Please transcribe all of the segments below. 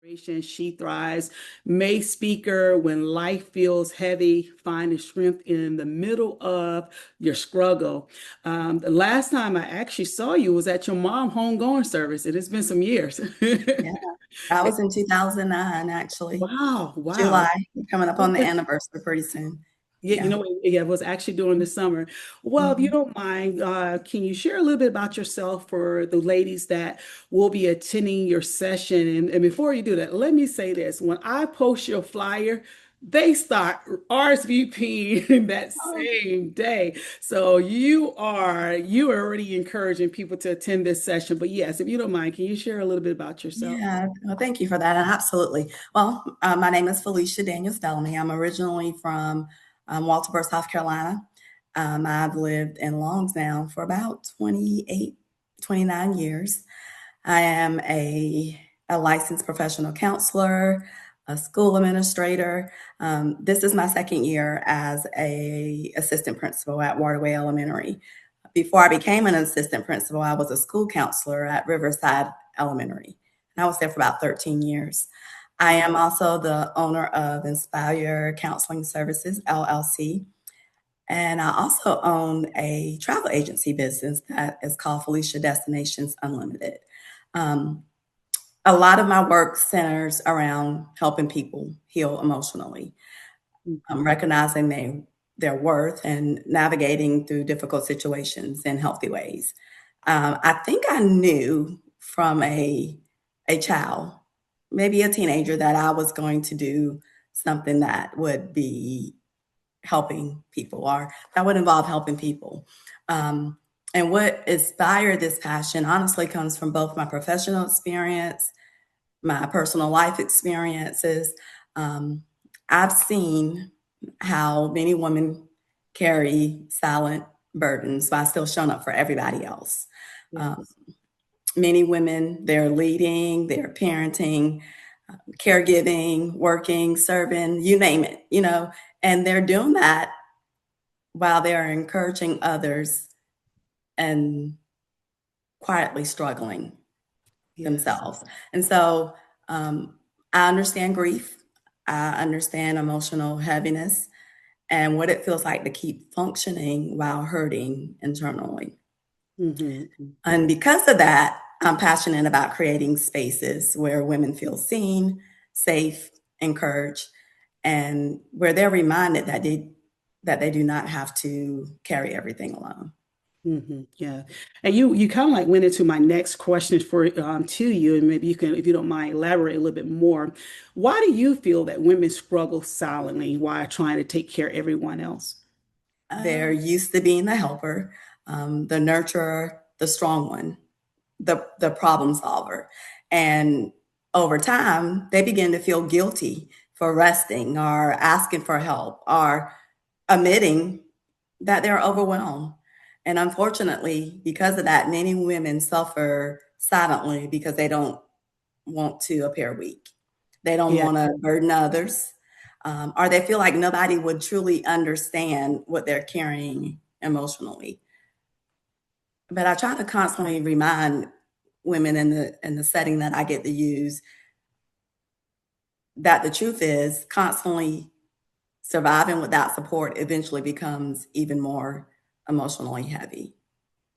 She thrives. May speaker, when life feels heavy, find the strength in the middle of your struggle. The last time I actually saw you was at your mom homegoing service, and it's been some years. Yeah, that was in 2009, actually. Wow, wow. July, coming up on the anniversary pretty soon. Yeah, Yeah. yeah, it was actually during the summer. Well, if you Mhm. don't mind, can you share a little bit about yourself for the ladies that will be attending your session? And before you do that, let me say this. When I post your flyer, they start RSVPing that Oh, same day. So you are already encouraging people to attend this session. But yes, if you don't mind, can you share a little bit about yourself? yeah. Well, thank you for that. And absolutely. Well, my name is Felecia Daniels Bellamy. I'm originally from Walterboro, South Carolina. I've lived in Longs now for about 28, 29 years. I am a licensed professional counselor, a school administrator. This is my second year as a assistant principal at Waterway Elementary. Before I became an assistant principal, I was a school counselor at Riverside Elementary. And I was there for about 13 years. I am also the owner of Inspire Counseling Services, LLC. And I also own a travel agency business that is called Felicia Destinations Unlimited. Um, a lot of my work centers around helping people heal emotionally, Mhm. recognizing their worth and navigating through difficult situations in healthy ways. I think I knew from a child, maybe a teenager, that I was going to do something that would be helping people or that would involve helping people. Um, and what inspired this passion honestly comes from both my professional experience, my personal life experiences. Um, I've seen how many women carry silent burdens by still showing up for everybody else. Um, Yes. Many women, they're leading, they're parenting, caregiving, working, serving, you name it, and they're doing that while they're encouraging others and quietly struggling Yes. themselves. And so I understand grief, I understand emotional heaviness and what it feels like to keep functioning while hurting internally. Hmm. And because of that, I'm passionate about creating spaces where women feel seen, safe, encouraged, and where they're reminded that they do not have to carry everything alone. Yeah. And you kind of like went into my next question for to you, and maybe you can, if you don't mind, elaborate a little bit more. Why do you feel that women struggle silently while trying to take care of everyone else? They're used to being the helper, the nurturer, the strong one, the problem solver. And over time, they begin to feel guilty for resting or asking for help or admitting that they're overwhelmed. And unfortunately, because of that, many women suffer silently because they don't want to appear weak. They don't Yeah. want to burden others, or they feel like nobody would truly understand what they're carrying emotionally. But I try to constantly remind women in the setting that I get to use that the truth is constantly surviving without support eventually becomes even more emotionally heavy.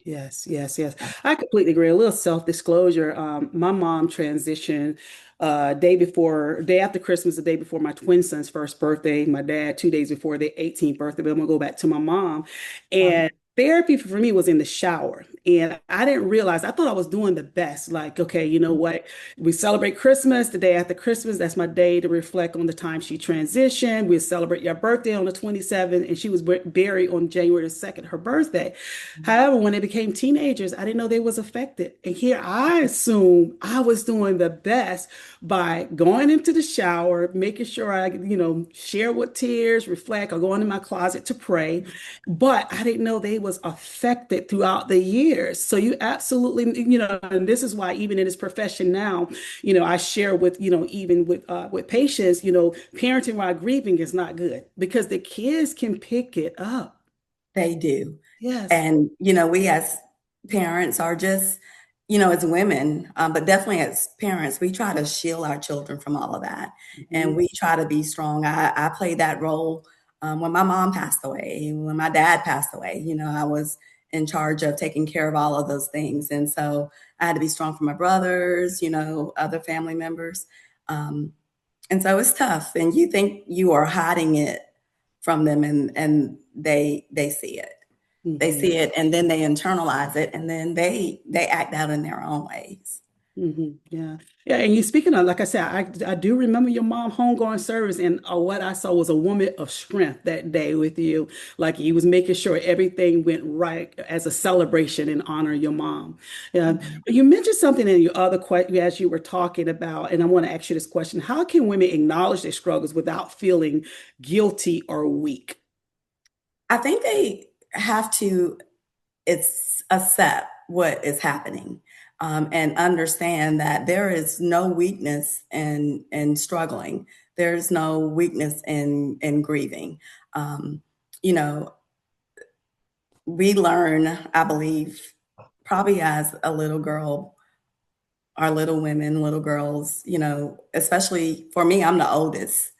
Yes, yes, yes. I completely agree. A little self-disclosure. My mom transitioned day after Christmas, the day before my twin son's first birthday. My dad 2 days before their 18th birthday. But I'm gonna go back to my mom. Um, And therapy for me was in the shower. And I didn't realize, I thought I was doing the best. Like, okay, you know what? We celebrate Christmas the day after Christmas. That's my day to reflect on the time she transitioned. We celebrate your birthday on the 27th, and she was buried on January the 2nd, her birthday. However, when they became teenagers, I didn't know they was affected. And here I assumed I was doing the best by going into the shower, making sure I, share with tears, reflect, or going in my closet to pray. But I didn't know they was affected throughout the years. So you absolutely, and this is why even in this profession now, I share with, even with patients, parenting while grieving is not good because the kids can pick it up. they do. Yes. And, we as parents are just as women, but definitely as parents, we try to shield our children from all of that. And Mhm. we try to be strong. I played that role when my mom passed away, when my dad passed away. I was in charge of taking care of all of those things. And so I had to be strong for my brothers, other family members. Um, and so it's tough. And you think you are hiding it from them, and they see it. They Mhm. see it, and then they internalize it, and then they act out in their own ways. Yeah. Yeah. And you speaking of, like I said, I do remember your mom homegoing service, and what I saw was a woman of strength that day with you. Like you was making sure everything went right as a celebration in honor of your mom. Yeah. Mhm. But you mentioned something in your other question as you were talking about, and I want to ask you this question. How can women acknowledge their struggles without feeling guilty or weak? I think they have to it's accept what is happening, and understand that there is no weakness in struggling. There's no weakness in grieving. Um, you know, we learn, I believe, probably as a little girl, our little women, little girls, especially for me, I'm the oldest.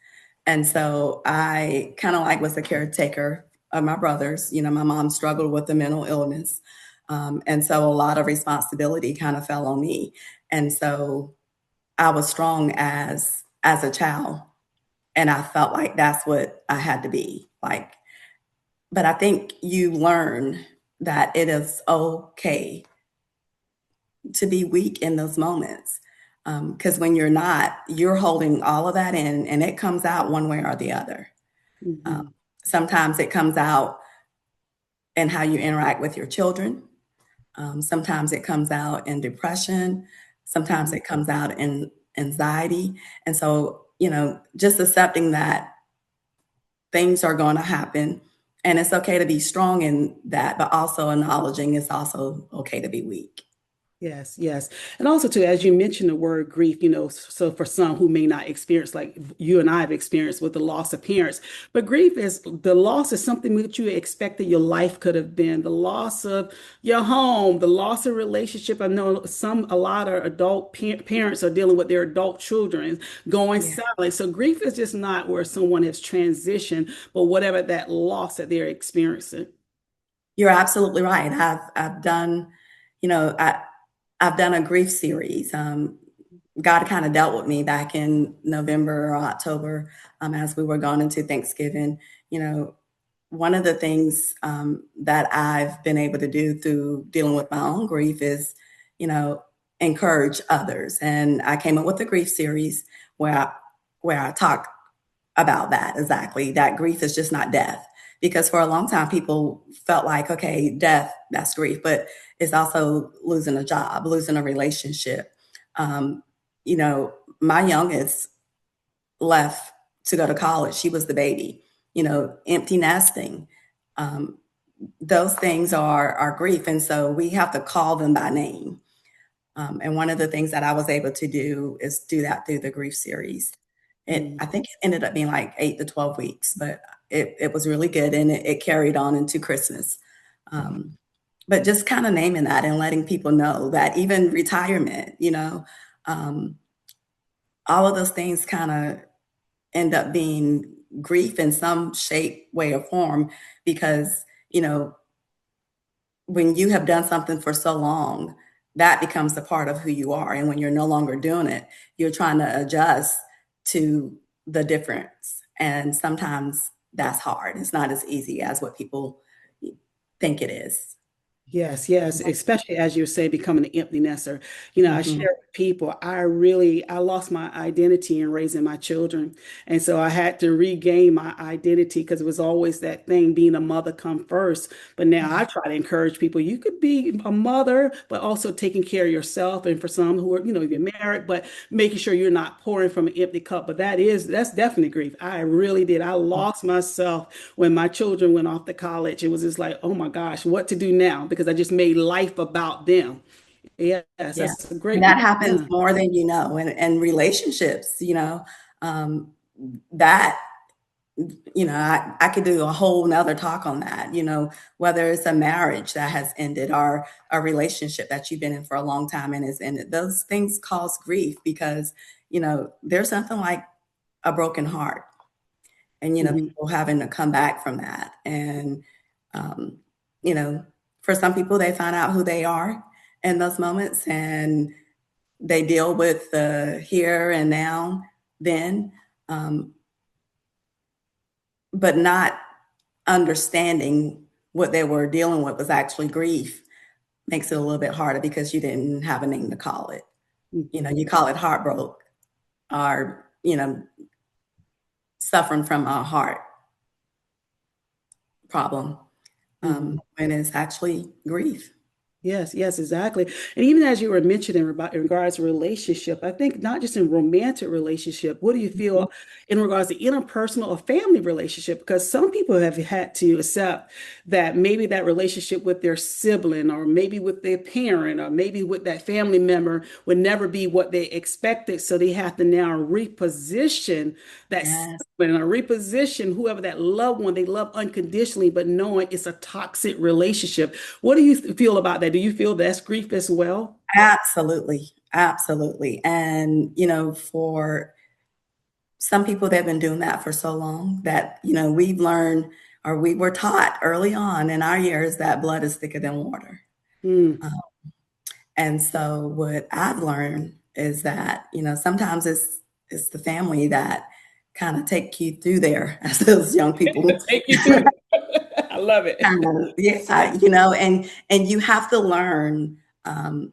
And so I kind of like was the caretaker of my brothers. My mom struggled with a mental illness. And so a lot of responsibility kind of fell on me. And so I was strong as a child. And I felt like that's what I had to be like. But I think you learn that it is okay to be weak in those moments. Because when you're not, you're holding all of that in, and it comes out one way or the other. Um, Mhm. Sometimes it comes out in how you interact with your children. Sometimes it comes out in depression. Sometimes Mhm. it comes out in anxiety. And so, just accepting that things are going to happen, and it's okay to be strong in that, but also acknowledging it's also okay to be weak. Yes, yes. And also too, as you mentioned the word grief, so for some who may not experience like you and I have experienced with the loss of parents, but grief is the loss is something that you expected your life could have been, the loss of your home, the loss of relationship. I know a lot of adult parents are dealing with their adult children going Yeah, silent. So grief is just not where someone has transitioned, but whatever that loss that they're experiencing. you're absolutely right. I've done, you know, I I've done a grief series. God kind of dealt with me back in November or October, as we were going into Thanksgiving. You know, one of the things that I've been able to do through dealing with my own grief is, you know, encourage others. And I came up with a grief series where I talk about that exactly, that grief is just not death. Because for a long time, people felt like, okay, death, that's grief, but it's also losing a job, losing a relationship. Um, my youngest left to go to college. She was the baby, empty nesting. Um, those things are grief. And so we have to call them by name. And one of the things that I was able to do is do that through the grief series. I Mm. think it ended up being like 8 to 12 weeks, but it was really good, and it carried on into Christmas. Um, but just kind of naming that and letting people know that even retirement, um, all of those things kind of end up being grief in some shape, way, or form, because, when you have done something for so long, that becomes a part of who you are. And when you're no longer doing it, you're trying to adjust to the difference. And sometimes that's hard. It's not as easy as what people think it is. Yes, yes, especially as you say, becoming an empty nester. I Mhm. share with people, I lost my identity in raising my children. And so I had to regain my identity because it was always that thing, being a mother come first. But now I Yeah. try to encourage people, you could be a mother, but also taking care of yourself. And for some who are, you're married, but making sure you're not pouring from an empty cup. But that's definitely grief. I really did. I lost myself when my children went off to college. It was just like, oh my gosh, what to do now? Because I just made life about them. Yes, Yeah. that's a And great. that happens Yeah. more than you know. And relationships, um, that I could do a whole nother talk on that, whether it's a marriage that has ended or a relationship that you've been in for a long time and has ended. Those things cause grief because, there's something like a broken heart and, Mhm. people having to come back from that. And, um, you know, for some people, they find out who they are in those moments and they deal with the here and now, then, um, but not understanding what they were dealing with was actually grief makes it a little bit harder because you didn't have a name to call it. Mhm. You call it heartbreak or, suffering from a heart problem Mhm. when it's actually grief. Yes, yes, exactly. And even as you were mentioning about in regards to relationship, I think not just in romantic relationship, what do you Mhm. feel in regards to interpersonal or family relationship? Because some people have had to accept that maybe that relationship with their sibling or maybe with their parent or maybe with that family member would never be what they expected. So they have to now reposition that Yes, sibling or reposition whoever that loved one they love unconditionally, but knowing it's a toxic relationship. What do you feel about that? Do you feel that's grief as well? absolutely. Absolutely. And, for some people, they've been doing that for so long that, we've learned or we were taught early on in our years that blood is thicker than water. Mm. Um, And so what I've learned is that, sometimes it's the family that kind of take you through there as those young people Take you through. I love it. kind of, yeah, and you have to learn um,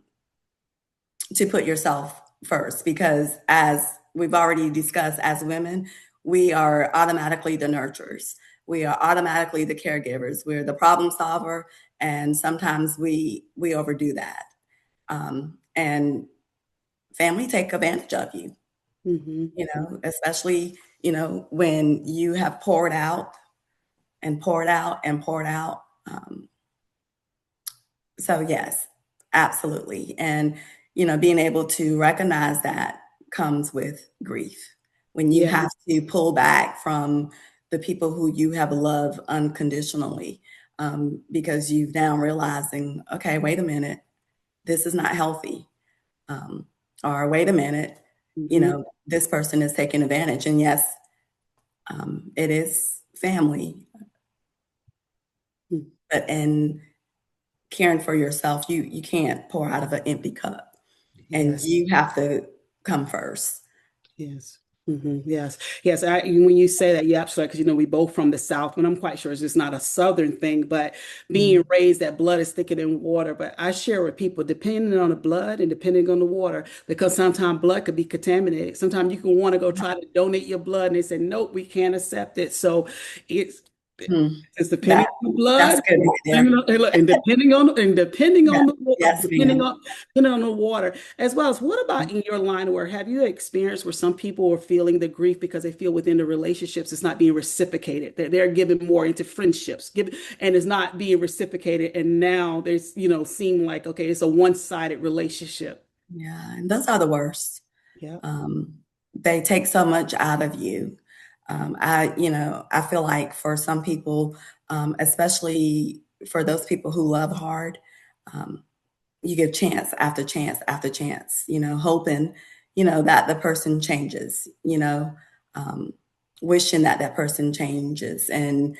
to put yourself first because as we've already discussed as women, we are automatically the nurturers. We are automatically the caregivers. We're the problem solver. And sometimes we overdo that. And family take advantage of you, Hmm. especially, when you have poured out and poured out and poured out. So yes, absolutely. And, being able to recognize that comes with grief when you Yeah. have to pull back from the people who you have loved unconditionally because you've now realizing, okay, wait a minute, this is not healthy. Or wait a minute, Hmm. this person is taking advantage. And yes, it is family, but in caring for yourself, you can't pour out of an empty cup, and Yes. you have to come first. Yes. Yes. Yes. When you say that, you're absolutely, because we both from the South, and I'm quite sure it's just not a Southern thing, but being Mhm. raised that blood is thicker than water. But I share with people, depending on the blood and depending on the water, because sometimes blood could be contaminated. Sometimes you can want to go try to donate your blood, and they say, nope, we can't accept it. So it's Mhm. it's That depending on the that's blood, good right there. and look, and depending Yeah. on the Yes, ma'am. depending on the water, as well as what about in your line of work? Have you experienced where some people are feeling the grief because they feel within the relationships it's not being reciprocated? They're giving more into friendships, and it's not being reciprocated, and now there's seem like okay, it's a one-sided relationship. Yeah, and those are the worst. Yeah. Um, they take so much out of you. I feel like for some people, especially for those people who love hard, um, you give chance after chance after chance, hoping, that the person changes, um, wishing that that person changes. And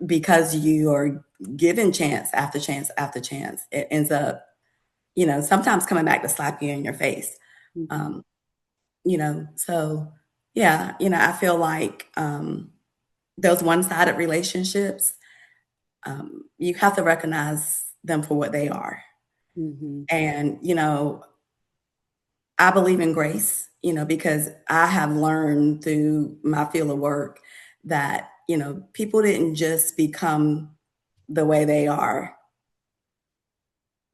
because you are given chance after chance after chance, it ends up, sometimes coming back to slap you in your face. Mhm. Um, so yeah, I feel like those one-sided relationships, you have to recognize them for what they are. Mhm. And, I believe in grace, because I have learned through my field of work that, people didn't just become the way they are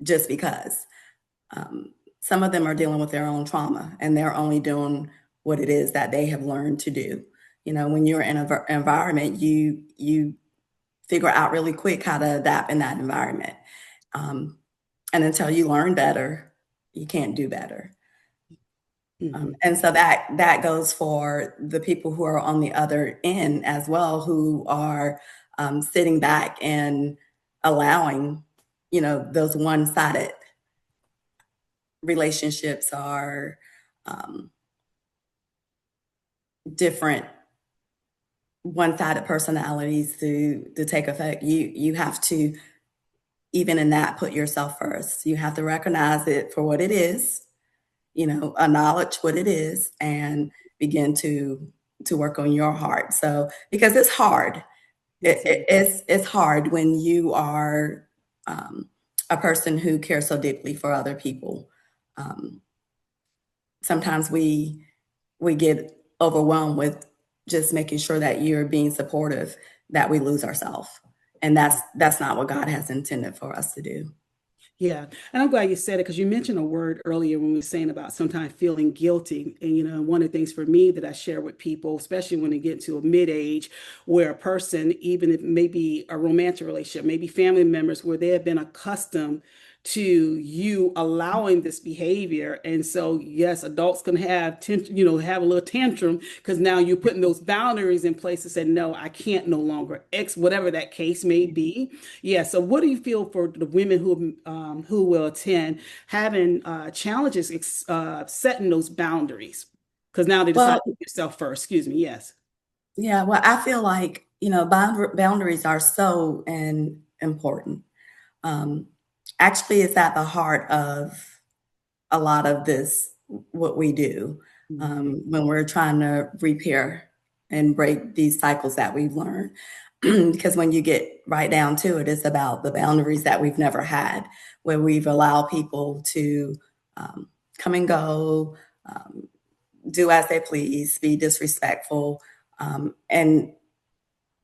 just because. Some of them are dealing with their own trauma and they're only doing what it is that they have learned to do. When you're in an environment, you figure out really quick how to adapt in that environment. Um, and until you learn better, you can't do better. Hmm. And so that goes for the people who are on the other end as well, who are sitting back and allowing, those one-sided relationships are um, different one-sided personalities to take effect. You have to, even in that, put yourself first. You have to recognize it for what it is, acknowledge what it is, and begin to work on your heart. So because it's hard, Yes, it is. it's hard when you are um, a person who cares so deeply for other people. Um, Sometimes we get overwhelmed with just making sure that you're being supportive, that we lose ourselves, and that's not what God has intended for us to do. Yeah, and I'm glad you said it because you mentioned a word earlier when we were saying about sometimes feeling guilty. And one of the things for me that I share with people, especially when they get to a mid-age, where a person, even if maybe a romantic relationship, maybe family members, where they have been accustomed to you allowing this behavior. And so, yes, adults can have a little tantrum because now you're putting those boundaries in place to say, no, I can't no longer X, whatever that case may be. Yeah. So, what do you feel for the women who will attend having challenges setting those boundaries? Because now they decide Well, to put yourself first. Excuse me. Yes. yeah, well, I feel like, boundaries are so important. Um, Actually, it's at the heart of a lot of this, what we do, Mhm. when we're trying to repair and break these cycles that we've learned. Because when you get right down to it, it's about the boundaries that we've never had, where we've allowed people to um, come and go, um, do as they please, be disrespectful. And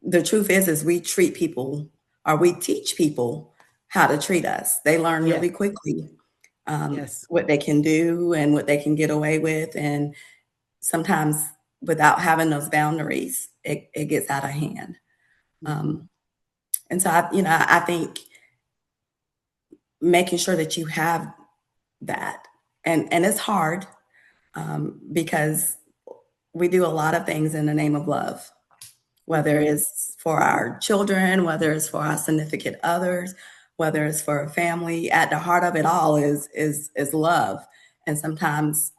the truth is we treat people, or we teach people how to treat us. They learn Yes. really quickly Yes. what they can do and what they can get away with. And sometimes without having those boundaries, it gets out of hand. Mhm. Um, and so I think making sure that you have that, and it's hard because we do a lot of things in the name of love, whether Mhm. it's for our children, whether it's for our significant others, whether it's for a family. At the heart of it all is love. And sometimes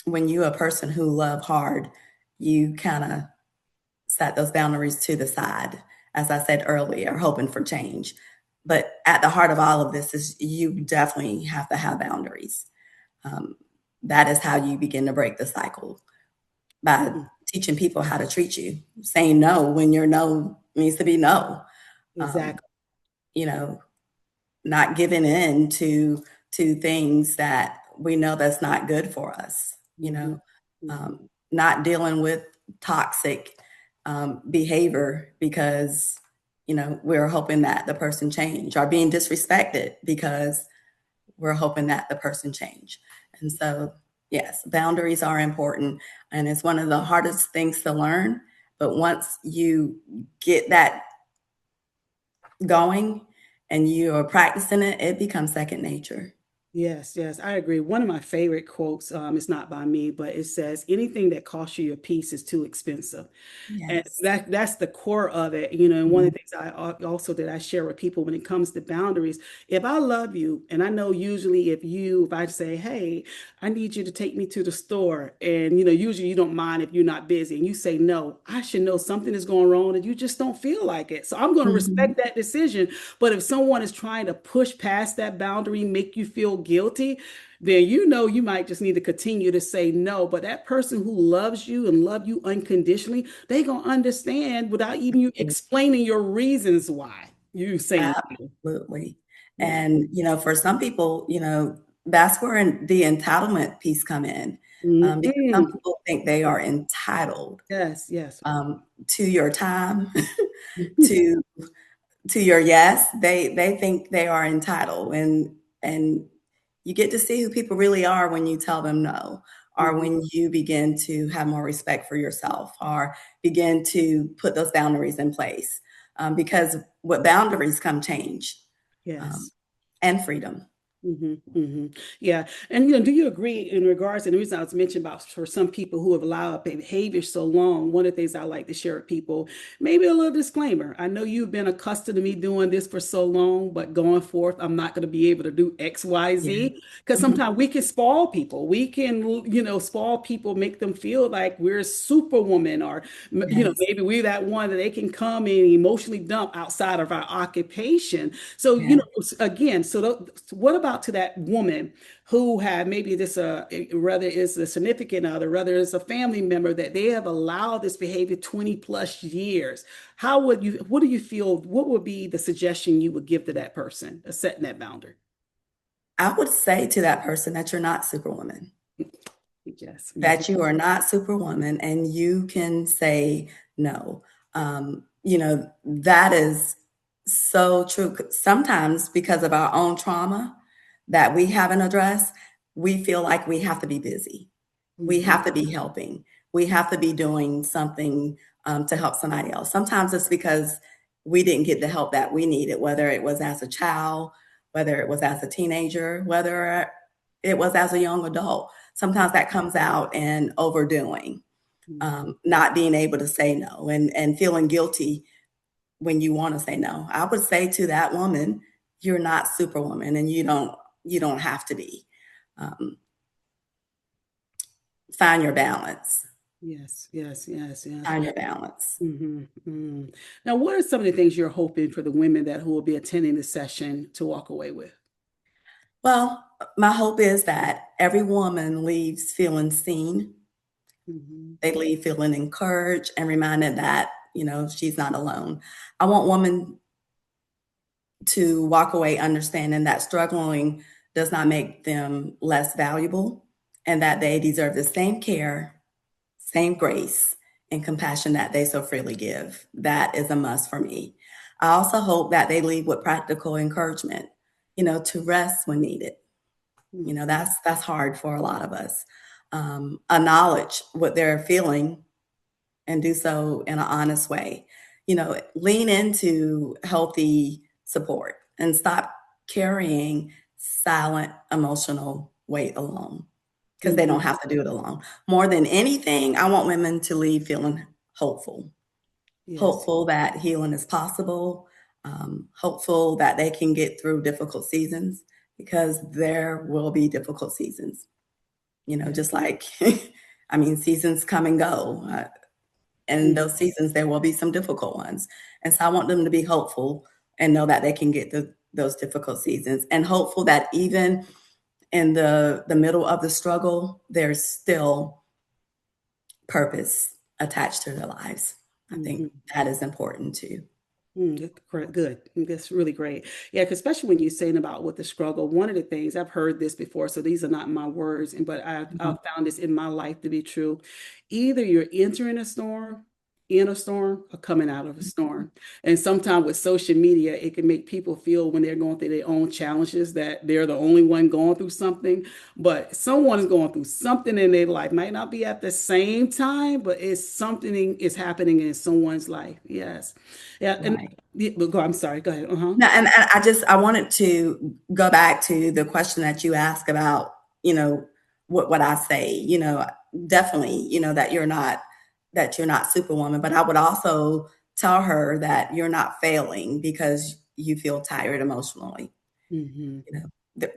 when you're a person who love hard, you kind of set those boundaries to the side, as I said earlier, hoping for change. But at the heart of all of this is you definitely have to have boundaries. Um, that is how you begin to break the cycle, by Mhm. teaching people how to treat you, saying no when your no means to be no. Um, Exactly. you know, not giving in to things that we know that's not good for us. Mhm. Mhm. Not dealing with toxic behavior because we're hoping that the person change, or being disrespected because we're hoping that the person change. And so, yes, boundaries are important, and it's one of the hardest things to learn. But once you get that going and you are practicing it, it becomes second nature. Yes, yes, I agree. One of my favorite quotes, it's not by me, but it says, anything that costs you your peace is too expensive. And Yes. that's the core of it, and one of Mhm. the things also that I share with people when it comes to boundaries, if I love you, and I know usually if I say, hey, I need you to take me to the store, and usually you don't mind if you're not busy, and you say no, I should know something is going wrong and you just don't feel like it. So I'm going to Mhm. respect that decision. But if someone is trying to push past that boundary, make you feel guilty, then you might just need to continue to say no. But that person who loves you and love you unconditionally, they gonna understand without even you explaining your reasons why you saying no. Absolutely. Yeah. And, for some people, that's where the entitlement piece come in, because some Mhm. people think they are entitled Yes, yes. to your time, to your yes. They think they are entitled, and you get to see who people really are when you tell them no, or Mhm. when you begin to have more respect for yourself, or begin to put those boundaries in place. Because with boundaries come change, um, Yes. and freedom. Yeah. And, do you agree in regards, and the reason I was mentioning about for some people who have allowed behavior so long, one of the things I like to share with people, maybe a little disclaimer. I know you've been accustomed to me doing this for so long, but going forth, I'm not going to be able to do X, Y, Yeah. Z. Because Mhm. sometimes we can spoil people. We can, spoil people, make them feel like we're superwoman, or, Yes. maybe we're that one that they can come and emotionally dump outside of our occupation. So, Yeah. again, what about to that woman who had maybe this, whether it's a significant other, whether it's a family member that they have allowed this behavior 20 plus years? What do you feel, what would be the suggestion you would give to that person, setting that boundary? I would say to that person that you're not superwoman, Yes. that you are not superwoman and you can say no. That is so true. Sometimes because of our own trauma that we haven't addressed, we feel like we have to be busy. We Mhm. have to be helping. We have to be doing something to help somebody else. Sometimes it's because we didn't get the help that we needed, whether it was as a child, whether it was as a teenager, whether it was as a young adult. Sometimes that comes out in overdoing, Mhm. not being able to say no and feeling guilty when you want to say no. I would say to that woman, you're not superwoman and you don't have to be. Um, find your balance. Yes, yes, yes, yes. Find your balance. Now, what are some of the things you're hoping for the women that who will be attending the session to walk away with? Well, my hope is that every woman leaves feeling seen. Mhm. They leave feeling encouraged and reminded that, she's not alone. I want women to walk away understanding that struggling does not make them less valuable and that they deserve the same care, same grace, and compassion that they so freely give. That is a must for me. I also hope that they leave with practical encouragement, to rest when needed. Mhm. That's hard for a lot of us. Acknowledge what they're feeling and do so in an honest way. Lean into healthy support and stop carrying silent emotional weight alone because they Mhm. don't have to do it alone. More than anything, I want women to leave feeling hopeful, Yes. hopeful that healing is possible, hopeful that they can get through difficult seasons because there will be difficult seasons, Yeah. just like, I mean, seasons come and go. And Mm. those seasons, there will be some difficult ones. And so I want them to be hopeful and know that they can get through those difficult seasons and hopeful that even in the middle of the struggle, there's still purpose attached to their lives. I think Mhm. that is important too. Good. Good. That's really great. Yeah, 'cause especially when you're saying about what the struggle, one of the things I've heard this before, so these are not my words, but I've Mhm. found this in my life to be true. Either you're entering a storm, in a storm, or coming out of a storm. And sometimes with social media, it can make people feel when they're going through their own challenges that they're the only one going through something. But someone is going through something in their life. Might not be at the same time, but it's something is happening in someone's life. Yes. Yeah, and Right. I'm sorry. Go ahead. Uh-huh. No, and I wanted to go back to the question that you asked about, you know, what I say, definitely, that you're not superwoman, but I would also tell her that you're not failing because you feel tired emotionally. Hmm.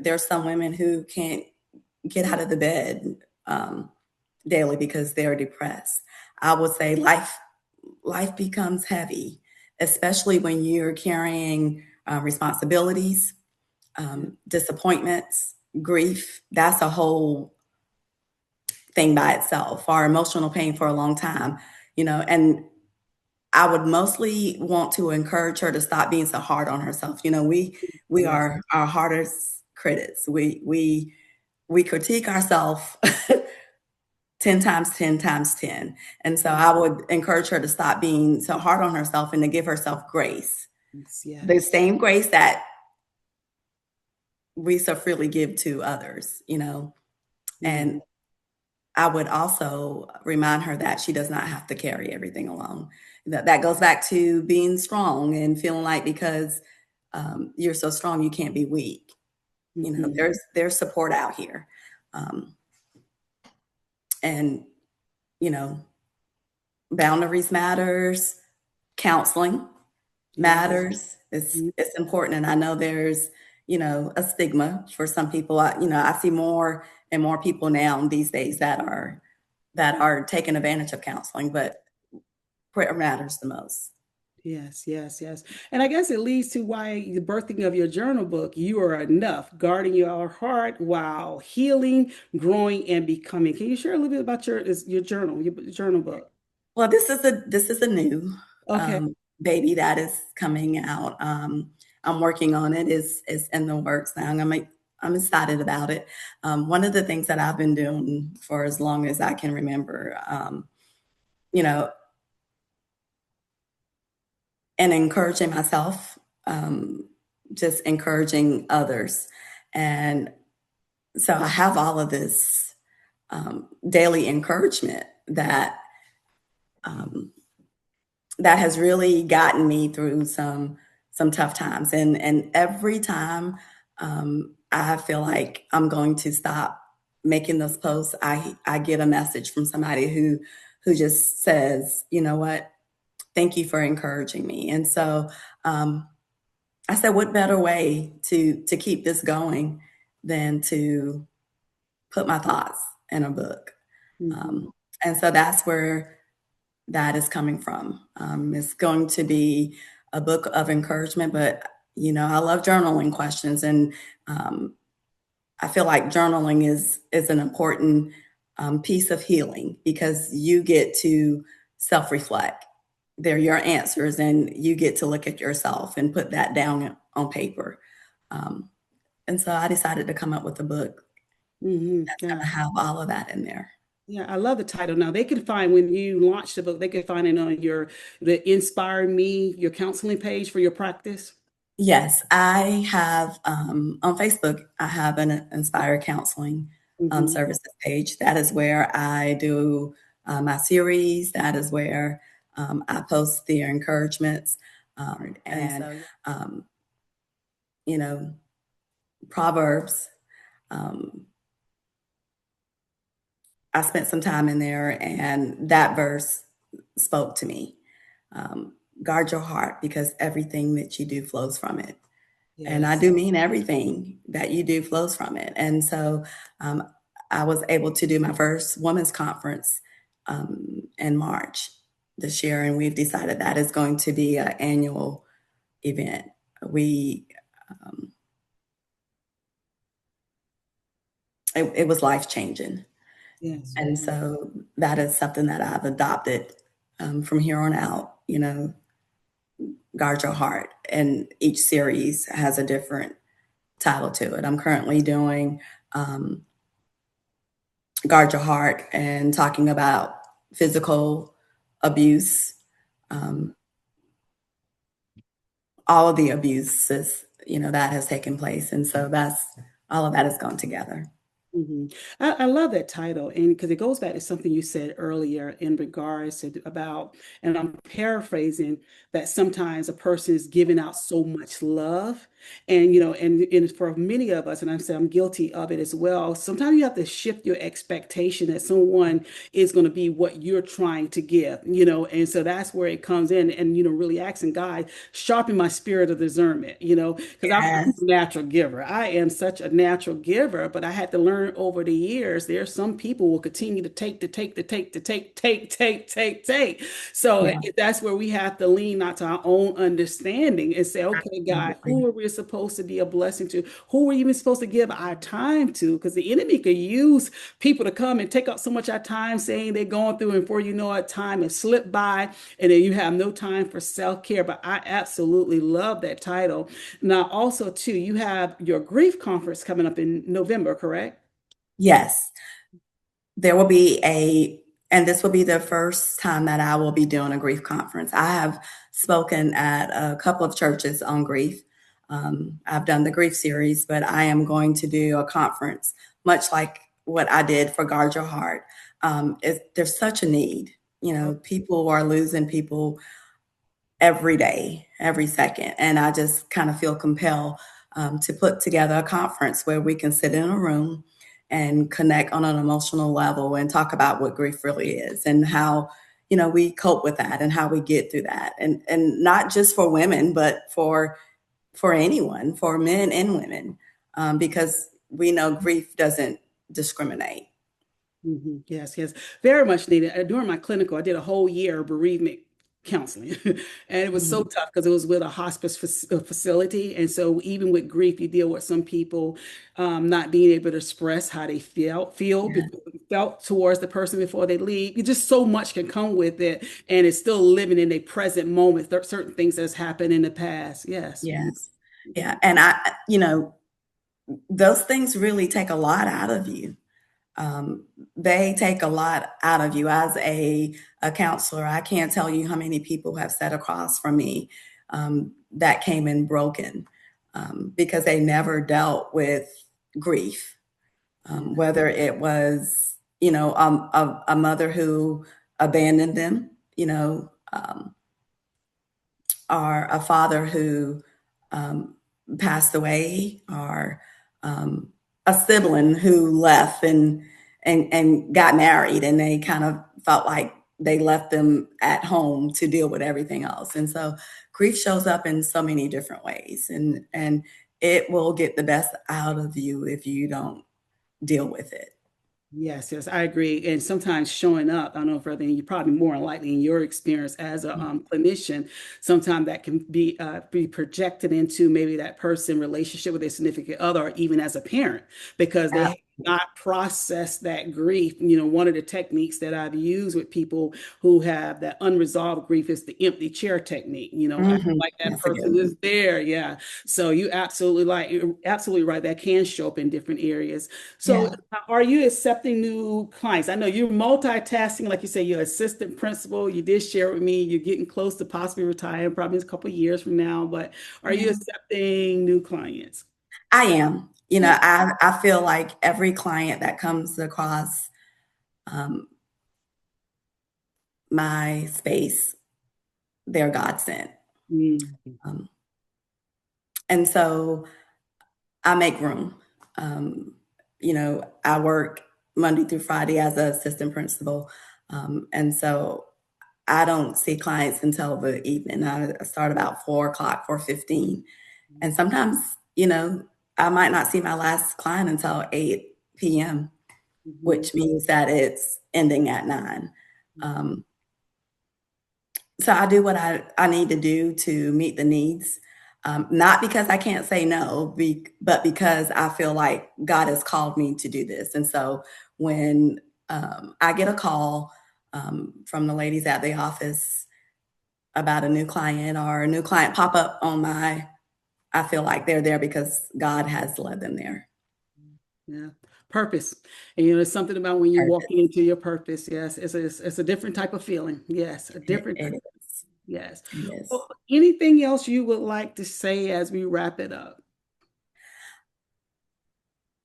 There's some women who can't get out of the bed daily because they're depressed. I would say life becomes heavy, especially when you're carrying responsibilities, Yeah. disappointments, grief. That's a whole thing by itself, or emotional pain for a long time, and I would mostly want to encourage her to stop being so hard on herself. We Yes. are our hardest critics. We critique ourselves 10 times 10 times 10. And so I would encourage her to stop being so hard on herself and to give herself grace. Yes. The Yes. same grace that we so freely give to others. Mhm. And I would also remind her that she does not have to carry everything alone. That goes back to being strong and feeling like because you're so strong, you can't be weak. Hmm. there's support out here. Um, and, you know, boundaries matters, counseling Yes. matters. Mhm. It's important, and I know there's, a stigma for some people. I see more and more people now these days that are taking advantage of counseling, but prayer matters the most. Yes, yes, yes. And I guess it leads to why the birthing of your journal book, You Are Enough, guarding your heart while healing, growing, and becoming. Can you share a little bit about your journal, your journal book? Well, this is a new Okay. baby that is coming out. I'm working on it. Is in the works now. I'm excited about it. One of the things that I've been doing for as long as I can remember, you know, and encouraging myself, just encouraging others, and so I have all of this daily encouragement um, that has really gotten me through some tough times. And every time I feel like I'm going to stop making those posts, I get a message from somebody who just says, you know what, thank you for encouraging me. And so I said, what better way to keep this going than to put my thoughts in a book? Hmm. Um, and so that's where that is coming from. It's going to be a book of encouragement, but I love journaling questions, and um, I feel like journaling is an important piece of healing because you get to self reflect. They're your answers, and you get to look at yourself and put that down on paper. Um, and so I decided to come up with a book Hmm. that's going Yeah. to have all of that in there. Yeah, I love the title. Now they can find when you launch the book, they can find it on the Inspire Me, your counseling page for your practice. Yes, I have on Facebook, I have an Inspire Counseling Hmm. services page. That is where I do my series. That is where I post the encouragements. And And so, um, you know, Proverbs, um, I spent some time in there, and that verse spoke to me. Guard your heart because everything that you do flows from it. And I yes. do mean everything that you do flows from it. And so um, I was able to do my first women's conference in March this year, and we've decided that is going to be an annual event. We um, it was life changing, Yes. and so that is something that I've adopted from here on out. Guard your heart, and each series has a different title to it. I'm currently doing um, Guard Your Heart and talking about physical abuse, um, all of the abuses, that has taken place. And so that's all of that has gone together. Hmm. I love that title, and because it goes back to something you said earlier in regards to about, and I'm paraphrasing, that sometimes a person is giving out so much love, and and for many of us, and I'm guilty of it as well. Sometimes you have to shift your expectation that someone is going to be what you're trying to give, and so that's where it comes in, and really asking God, sharpen my spirit of discernment, because I'm Yes. a natural giver. I am such a natural giver, but I had to learn over the years. There's some people will continue to take, to take, to take, to take, take, take, take, take. So Yeah, that's where we have to lean not to our own understanding and say, okay, God, absolutely. who are we supposed to be a blessing to? Who are we even supposed to give our time to? Because the enemy could use people to come and take up so much of our time saying they're going through, and before you know it, time has slipped by, and then you have no time for self-care. But I absolutely love that title. Now, also, too, you have your grief conference coming up in November, correct? Yes. There will be and this will be the first time that I will be doing a grief conference. I have spoken at a couple of churches on grief. I've done the grief series, but I am going to do a conference, much like what I did for Guard Your Heart. There's such a need. People are losing people every day, every second, and I just kind of feel compelled to put together a conference where we can sit in a room and connect on an emotional level and talk about what grief really is and how we cope with that and how we get through that, and not just for women but for anyone, for men and women, because we know grief doesn't discriminate. Yes, yes, very much needed. During my clinical, I did a whole year of bereavement counseling, and it was so Mhm. tough because it was with a hospice facility, and so even with grief, you deal with some people not being able to express how they Yeah, felt towards the person before they leave. You just so much can come with it, and it's still living in a present moment. There are certain things that's happened in the past. Yes. yes, yeah, and those things really take a lot out of you. Um, they take a lot out of you as a counselor. I can't tell you how many people have sat across from me that came in broken because they never dealt with grief, Yeah. whether it was, a mother who abandoned them, or a father who um, passed away, or um, a sibling who left and got married, and they kind of felt like they left them at home to deal with everything else. And so grief shows up in so many different ways, and it will get the best out of you if you don't deal with it. Yes, yes, I agree. And sometimes showing up, I don't know if you probably more likely in your experience as a clinician, sometimes that can be projected into maybe that person relationship with a significant other, or even as a parent, because they have not processed that grief. One of the techniques that I've used with people who have that unresolved grief is the empty chair technique. Act Mhm. like that That's a good person one. is there. Yeah. So you're absolutely right. That can show up in different areas. So, Yeah. are you accepting new clients? I know you're multitasking, like you say, you're assistant principal. You did share with me you're getting close to possibly retiring, probably a couple of years from now. But are you Yeah. accepting new clients? I am. Yeah. I feel like every client that comes across um, my space, they're God sent. Mm. Um, and so I make room. Um, I work Monday through Friday as an assistant principal. And so I don't see clients until the evening. I start about 4 o'clock, 4:15. And sometimes, I might not see my last client until 8 p.m., Mhm. which means that it's ending at 9. Um, so I do what I need to do to meet the needs, not because I can't say no, but because I feel like God has called me to do this. And so when I get a call from the ladies at the office about a new client or a new client pop up I feel like they're there because God has led them there. Yeah. Purpose. And it's something about when you walk Purpose. into your purpose. Yes. It's a different type of feeling. Yes. A different It type. is. Yes. It is. Well, anything else you would like to say as we wrap it up?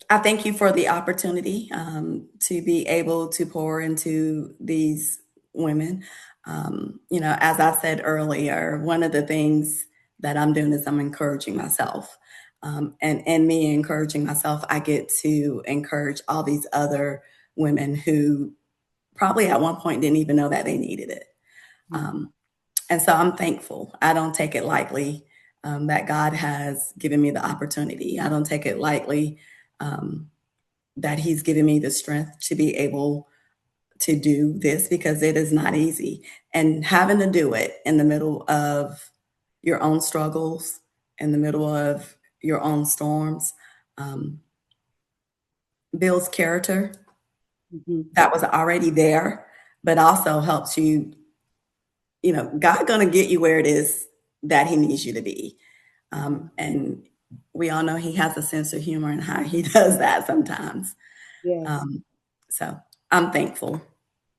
I thank you for the opportunity to be able to pour into these women. As I said earlier, one of the things that I'm doing is I'm encouraging myself. And in me encouraging myself, I get to encourage all these other women who probably at one point didn't even know that they needed it. Um, and so I'm thankful. I don't take it lightly that God has given me the opportunity. I don't take it lightly um, that He's given me the strength to be able to do this because it is not easy. And having to do it in the middle of your own struggles, in the middle of your own storms, um, builds character Mhm. that was already there, but also helps you. God gonna get you where it is that He needs you to be. And we all know He has a sense of humor and how He does that sometimes. Yes. Um, so I'm thankful.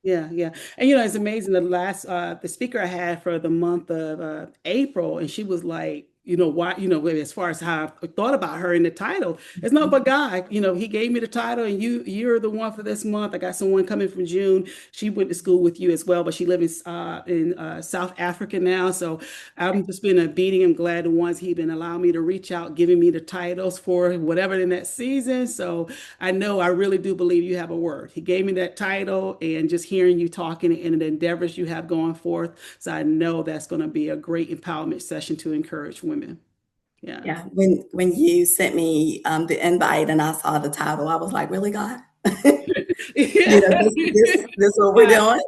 Yeah, yeah. And it's amazing. The speaker I had for the month of April, and she was like, why, as far as how I thought about her in the title, it's not but God, he gave me the title and you're the one for this month. I got someone coming from June. She went to school with you as well, but she lives in South Africa now. So I'm just been obedient. I'm glad the ones he been allowing me to reach out, giving me the titles for whatever in that season. So I know I really do believe you have a word. He gave me that title and just hearing you talking and the endeavors you have going forth. So I know that's going to be a great empowerment session to encourage women. Yeah. Yeah. When you sent me the invite and I saw the title, I was like, really, God? This is what we're doing,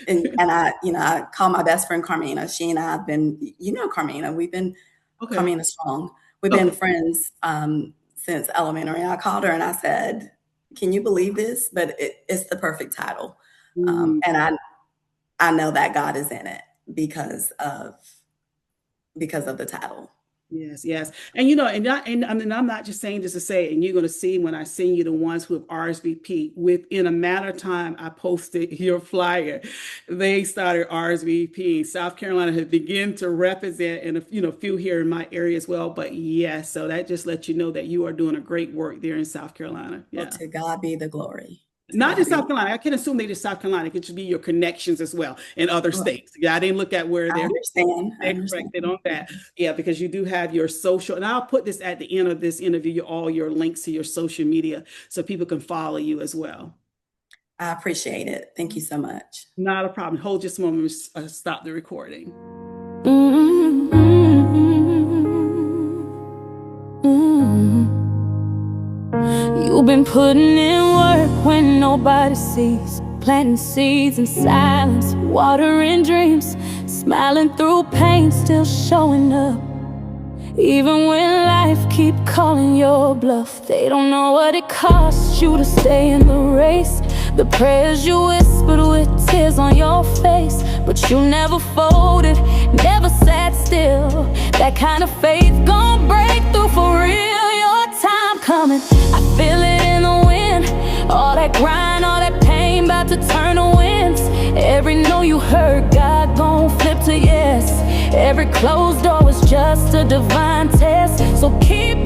and I call my best friend Carmina. She and I have been, Carmina, we've been Okay. Carmina Strong. We've been friends since elementary. I called her and I said, can you believe this? But it's the perfect title. And I know that God is in it because of the title. Yes, yes. And I mean, I'm not just saying this to say, and you're going to see when I send you the ones who have RSVP, within a matter of time, I posted your flyer. They started RSVP. South Carolina has begun to represent, and a few here in my area as well. But yes, so that just lets you know that you are doing a great work there in South Carolina. Yeah. Well, to God be the glory. Not in South Carolina. I can assume they just South Carolina. It could just be your connections as well in other states. Yeah, I didn't look at where they're corrected on that. Yeah, because you do have your social, and I'll put this at the end of this interview, all your links to your social media so people can follow you as well. I appreciate it. Thank you so much. Not a problem. Hold just a moment. Stop the recording. You've been putting in work when nobody sees, planting seeds in silence, watering dreams, smiling through pain, still showing up. Even when life keep calling your bluff, they don't know what it costs you to stay in the race. The prayers you whispered with tears on your face, but you never folded, never sat still. That kind of faith gon' break through for real. Your time coming, I feel it in the wind. All that grind, all that pain, about to turn to winds. Every no you heard, God gon' flip to yes. Every closed door was just a divine test. So keep